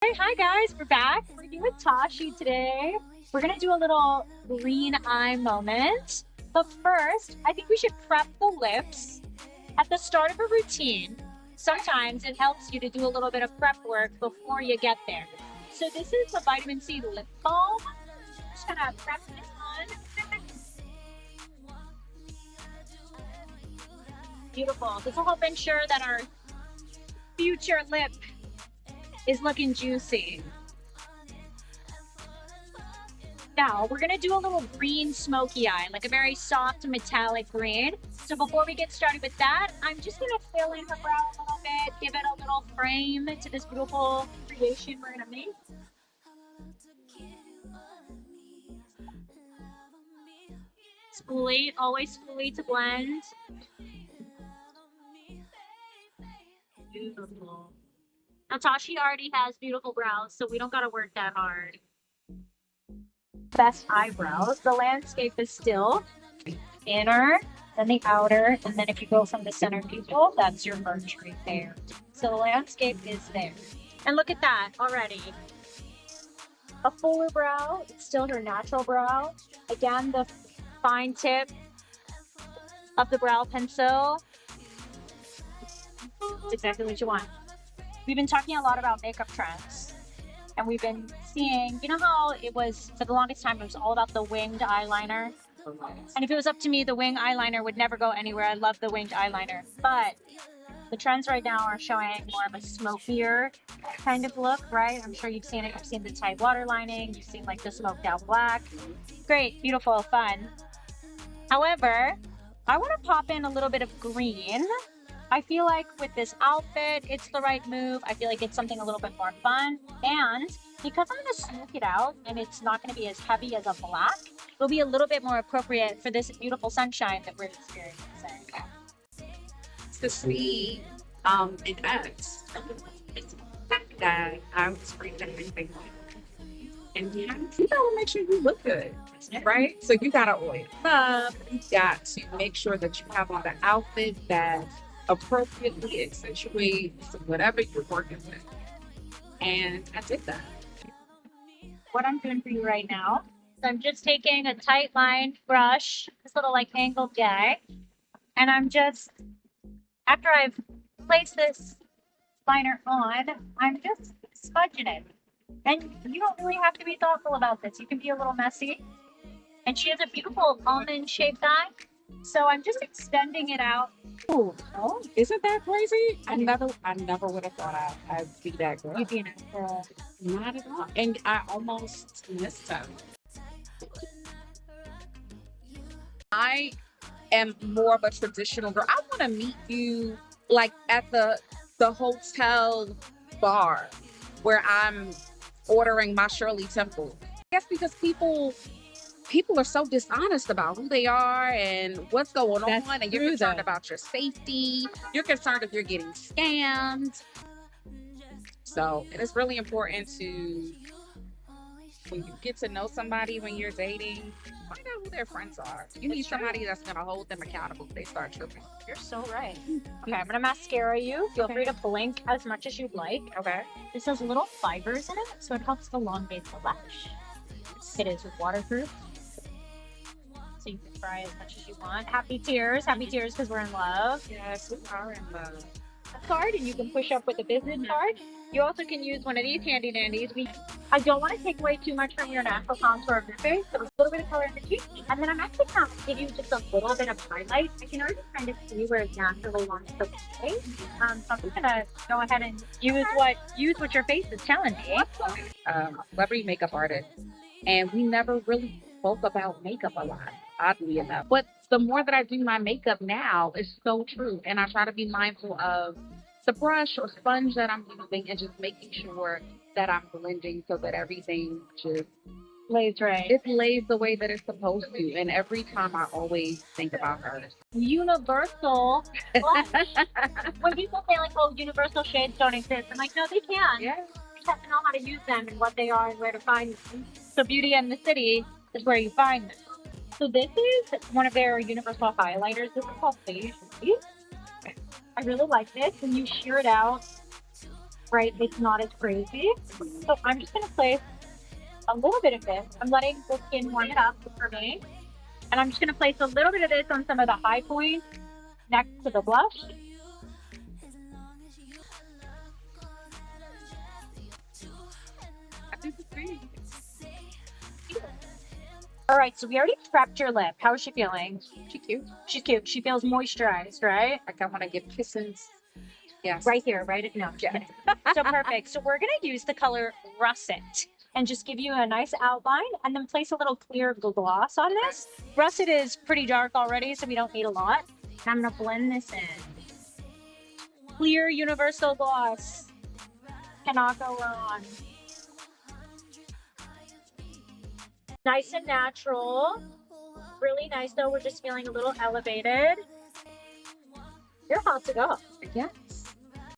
Hey, hi guys, we're back. We're here with Tashii today. We're gonna do a little green eye moment. But first, I think we should prep the lips at the start of a routine. Sometimes it helps you to do a little bit of prep work before you get there. So this is the vitamin C lip balm. Just gonna prep this on. Beautiful. This will help ensure that our future lip is looking juicy. Now we're gonna do a little green smoky eye, like a very soft metallic green. So before we get started with that, I'm just gonna fill in her brow a little bit, give it a little frame to this beautiful creation we're gonna make. Spoolie, always spoolie to blend. Beautiful. Now Tashi already has beautiful brows, so we don't gotta work that hard. Best eyebrows. The landscape is still inner, then the outer, and then if you go from the center pupil, that's your merge right there. So the landscape is there. And look at that already. A fuller brow, it's still her natural brow. Again, the fine tip of the brow pencil. It's exactly what you want. We've been talking a lot about makeup trends. And we've been seeing, you know how it was for the longest time, it was all about the winged eyeliner. And if it was up to me, the wing eyeliner would never go anywhere. I love the winged eyeliner. But the trends right now are showing more of a smokier kind of look, right? I'm sure you've seen it. You've seen the tight water lining. You've seen like the smoked out black. Great, beautiful, fun. However, I want to pop in a little bit of green. I feel like with this outfit, it's the right move. I feel like it's something a little bit more fun. And because I'm going to smoke it out and it's not going to be as heavy as a black, it'll be a little bit more appropriate for this beautiful sunshine that we're experiencing. To see an ad that I was reading everything and you gotta make sure you look good, right? So you gotta oil up, you got to make sure that you have on the outfit that appropriately accentuates whatever you're working with. And I did that. What I'm doing for you right now is I'm just taking a tight lined brush, this little like angled guy, and I'm just, after I've placed this liner on, I'm just smudging it. And you don't really have to be thoughtful about this. You can be a little messy. And she has a beautiful almond shaped eye. So I'm just extending it out. Oh, isn't that crazy? I never would have thought I'd be that girl. You'd be an girl. Not at all. And I almost missed them. I am more of a traditional girl. I want to meet you like at the hotel bar where I'm ordering my Shirley Temple. I guess because people are so dishonest about who they are and what's going That's on, and you're true, concerned though. about your safety. You're concerned if you're getting scammed. So it is really important to, when you get to know somebody when you're dating, find out who their friends are. You need somebody that's gonna hold them accountable if they start tripping. You're so right. Okay, I'm gonna mascara you. Feel free to blink as much as you'd like. Okay. This has little fibers in it, so it helps elongate the lash. It is waterproof, so you can try as much as you want. Happy tears because we're in love. Yes, we are in love. A card, and you can push up with a business card. You also can use one of these handy dandies. I don't want to take away too much from your natural contour of your face, so a little bit of color in the cheek. And then I'm actually going to give you just a little bit of highlight. I can already kind of see where it naturally wants to play. So I'm just going to go ahead and use what your face is telling me. Celebrity makeup artist, and we never really spoke about makeup a lot, oddly enough. But the more that I do my makeup now, it's so true, and I try to be mindful of the brush or sponge that I'm using, and just making sure that I'm blending so that everything just Lays right. it lays the way that it's supposed to. And every time I always think about her. Universal blush. When people say like, "Oh, universal shades don't exist," I'm like, no, they can. Yeah. You just have to know how to use them and what they are and where to find them. So Beauty and the City is where you find them. So this is one of their universal highlighters. This is called Beige. I really like this. When you shear it out, right? It's not as crazy. So I'm just gonna place a little bit of this. I'm letting the skin warm it up for me. And I'm just gonna place a little bit of this on some of the high points next to the blush. I think it's pretty. All right, so we already prepped your lip. How is she feeling? She cute. She's cute. She feels moisturized, right? Like I want to give kisses. Yes. Right here, right? No, just Yeah. kidding. So perfect. So we're gonna use the color Russet and just give you a nice outline and then place a little clear gloss on this. Russet is pretty dark already, so we don't need a lot. And I'm gonna blend this in. Clear universal gloss. Cannot go wrong. Nice and natural. Really nice though. We're just feeling a little elevated. You're hot to go. Yeah.